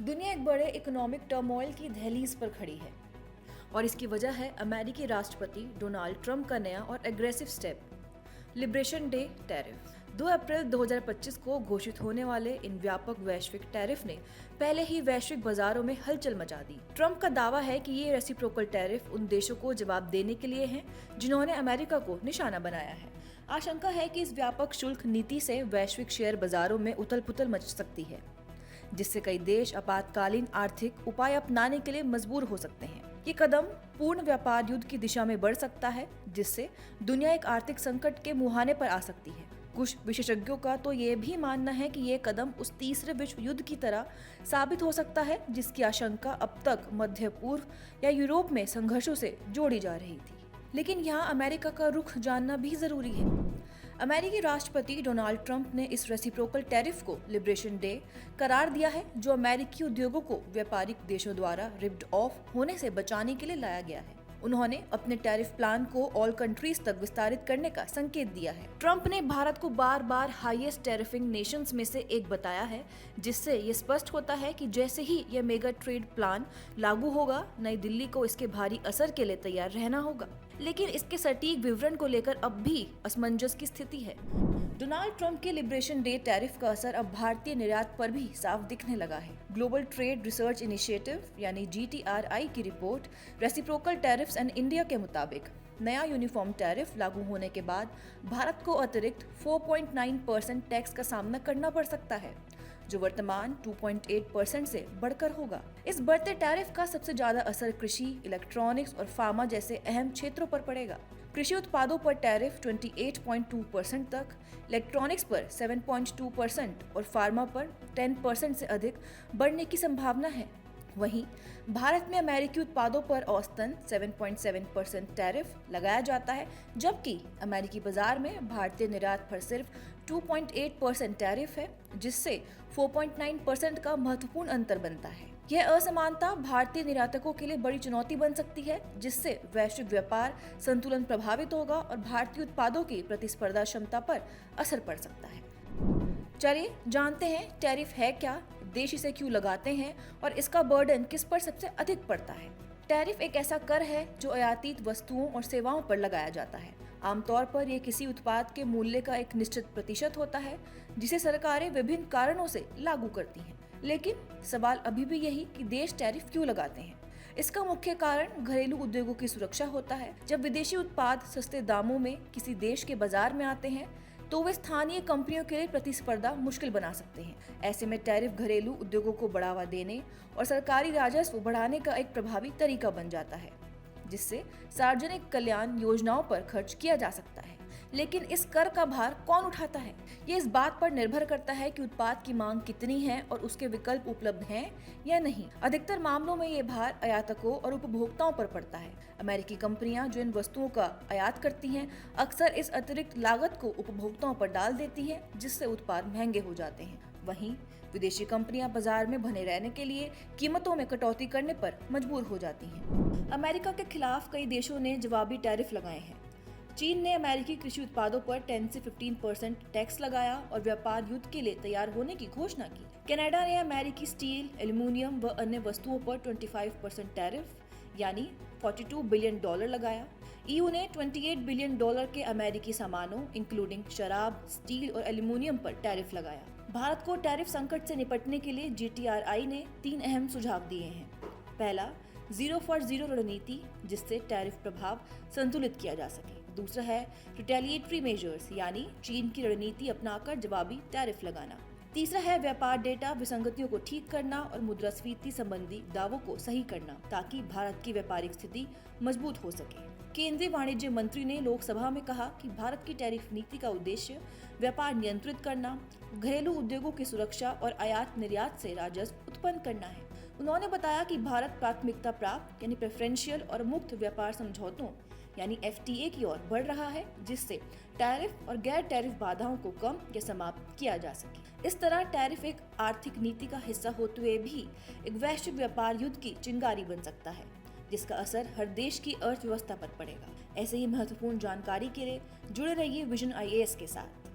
दुनिया एक बड़े इकोनॉमिक टर्मोइल की दहलीज पर खड़ी है और इसकी वजह है अमेरिकी राष्ट्रपति डोनाल्ड ट्रंप का नया और aggressive step liberation day tariff. 2 अप्रैल 2025 को घोषित होने वाले इन व्यापक वैश्विक टैरिफ ने पहले ही वैश्विक बाजारों में हलचल मचा दी। ट्रंप का दावा है कि ये रेसिप्रोकल टैरिफ उन देशों को जवाब देने के लिए हैं जिन्होंने अमेरिका को निशाना बनाया है। आशंका है कि इस व्यापक शुल्क नीति से वैश्विक शेयर बाजारों में उथल-पुथल मच सकती है, जिससे कई देश आपातकालीन आर्थिक उपाय अपनाने के लिए मजबूर हो सकते हैं। ये कदम पूर्ण व्यापार युद्ध की दिशा में बढ़ सकता है, जिससे दुनिया एक आर्थिक संकट के मुहाने पर आ सकती है। कुछ विशेषज्ञों का तो ये भी मानना है कि ये कदम उस तीसरे विश्व युद्ध की तरह साबित हो सकता है, जिसकी आशंका अब तक मध्य पूर्व या यूरोप में संघर्षों से जोड़ी जा रही थी। लेकिन यहाँ अमेरिका का रुख जानना भी जरूरी है। अमेरिकी राष्ट्रपति डोनाल्ड ट्रंप ने इस रेसिप्रोकल टैरिफ को लिबरेशन डे करार दिया है, जो अमेरिकी उद्योगों को व्यापारिक देशों द्वारा रिप्ड ऑफ होने से बचाने के लिए लाया गया है। उन्होंने अपने टैरिफ प्लान को ऑल कंट्रीज तक विस्तारित करने का संकेत दिया है। ट्रंप ने भारत को बार बार हाईएस्ट टैरिफिंग नेशंस में से एक बताया है, जिससे ये स्पष्ट होता है कि जैसे ही यह मेगा ट्रेड प्लान लागू होगा, नई दिल्ली को इसके भारी असर के लिए तैयार रहना होगा। लेकिन इसके सटीक विवरण को लेकर अब भी असमंजस की स्थिति है। डोनाल्ड ट्रंप के लिबरेशन डे टैरिफ का असर अब भारतीय निर्यात पर भी साफ दिखने लगा है। ग्लोबल ट्रेड रिसर्च इनिशिएटिव यानी GTRI की report reciprocal tariffs and India के मुताबिक नया यूनिफॉर्म टैरिफ लागू होने के बाद भारत को अतिरिक्त 4.9% टैक्स का सामना करना पड़ सकता है, जो वर्तमान 2.8% से बढ़कर होगा। इस बढ़ते टैरिफ का सबसे ज्यादा असर कृषि, इलेक्ट्रॉनिक्स और फार्मा जैसे अहम क्षेत्रों पर पड़ेगा। कृषि उत्पादों पर टैरिफ 28.2% तक, इलेक्ट्रॉनिक्स पर 7.2% और फार्मा पर 10% से अधिक बढ़ने की संभावना है। वहीं भारत में अमेरिकी उत्पादों पर औसतन 7.7% टैरिफ लगाया जाता है, जबकि अमेरिकी बाजार में भारतीय निर्यात पर सिर्फ 2.8% टैरिफ है, जिससे 4.9% का महत्वपूर्ण अंतर बनता है। यह असमानता भारतीय निर्यातकों के लिए बड़ी चुनौती बन सकती है, जिससे वैश्विक व्यापार संतुलन प्रभावित होगा और भारतीय उत्पादों की प्रतिस्पर्धा क्षमता पर असर पड़ सकता है। चलिए जानते हैं टैरिफ है क्या, देश इसे क्यों लगाते हैं और इसका बर्डन किस पर सबसे अधिक पड़ता है। टैरिफ एक ऐसा कर है जो आयातित वस्तुओं और सेवाओं पर लगाया जाता है। आमतौर पर यह किसी उत्पाद के मूल्य का एक निश्चित प्रतिशत होता है, जिसे सरकारें विभिन्न कारणों से लागू करती हैं। लेकिन सवाल अभी भी यही कि देश टैरिफ क्यों लगाते हैं। इसका मुख्य कारण घरेलू उद्योगों की सुरक्षा होता है। जब विदेशी उत्पाद सस्ते दामों में किसी देश के बाजार में आते हैं, तो वे स्थानीय कंपनियों के लिए प्रतिस्पर्धा मुश्किल बना सकते हैं। ऐसे में टैरिफ घरेलू उद्योगों को बढ़ावा देने और सरकारी राजस्व बढ़ाने का एक प्रभावी तरीका बन जाता है, जिससे सार्वजनिक कल्याण योजनाओं पर खर्च किया जा सकता है। लेकिन इस कर का भार कौन उठाता है? ये इस बात पर निर्भर करता है कि उत्पाद की मांग कितनी है और उसके विकल्प उपलब्ध हैं या नहीं। अधिकतर मामलों में ये भार आयातकों और उपभोक्ताओं पर पड़ता है। अमेरिकी कंपनियां जो इन वस्तुओं का आयात करती हैं, अक्सर इस अतिरिक्त लागत को उपभोक्ताओं पर डाल देती हैं, जिससे उत्पाद महंगे हो जाते हैं। वहीं विदेशी कंपनियां बाजार में बने रहने के लिए कीमतों में कटौती करने पर मजबूर हो जाती हैं। अमेरिका के खिलाफ कई देशों ने जवाबी टैरिफ लगाए हैं। चीन ने अमेरिकी कृषि उत्पादों पर 10 से 15% टैक्स लगाया और व्यापार युद्ध के लिए तैयार होने की घोषणा की। कनाडा ने अमेरिकी स्टील, एल्युमिनियम व अन्य वस्तुओं पर 25% टैरिफ यानी $42 बिलियन लगाया। EU ने $28 बिलियन के अमेरिकी सामानों इंक्लूडिंग शराब, स्टील और एल्युमिनियम पर टैरिफ लगाया। भारत को टैरिफ संकट से निपटने के लिए GTRI ने 3 अहम सुझाव दिए हैं। पहला, 0 फॉर 0 रणनीति, जिससे टैरिफ प्रभाव संतुलित किया जा सके। दूसरा है रिटेलिएटरी मेजर्स, यानी चीन की रणनीति अपनाकर जवाबी टैरिफ लगाना। तीसरा है व्यापार डेटा विसंगतियों को ठीक करना और मुद्रास्फीति संबंधी दावों को सही करना, ताकि भारत की व्यापारिक स्थिति मजबूत हो सके। केंद्रीय वाणिज्य मंत्री ने लोकसभा में कहा कि भारत की टैरिफ नीति का उद्देश्य व्यापार नियंत्रित करना, घरेलू उद्योगों की सुरक्षा और आयात निर्यात से राजस्व उत्पन्न करना है। उन्होंने बताया कि भारत प्राथमिकता प्राप्त यानी प्रेफरेंशियल और मुक्त व्यापार समझौतों यानी FTA की ओर बढ़ रहा है, जिससे टैरिफ और गैर टैरिफ बाधाओं को कम या समाप्त किया जा सके। इस तरह टैरिफ एक आर्थिक नीति का हिस्सा होते हुए भी एक वैश्विक व्यापार युद्ध की चिंगारी बन सकता है, जिसका असर हर देश की अर्थव्यवस्था पर पड़ेगा। ऐसे ही महत्वपूर्ण जानकारी के लिए जुड़े रहिए विजन IAS के साथ।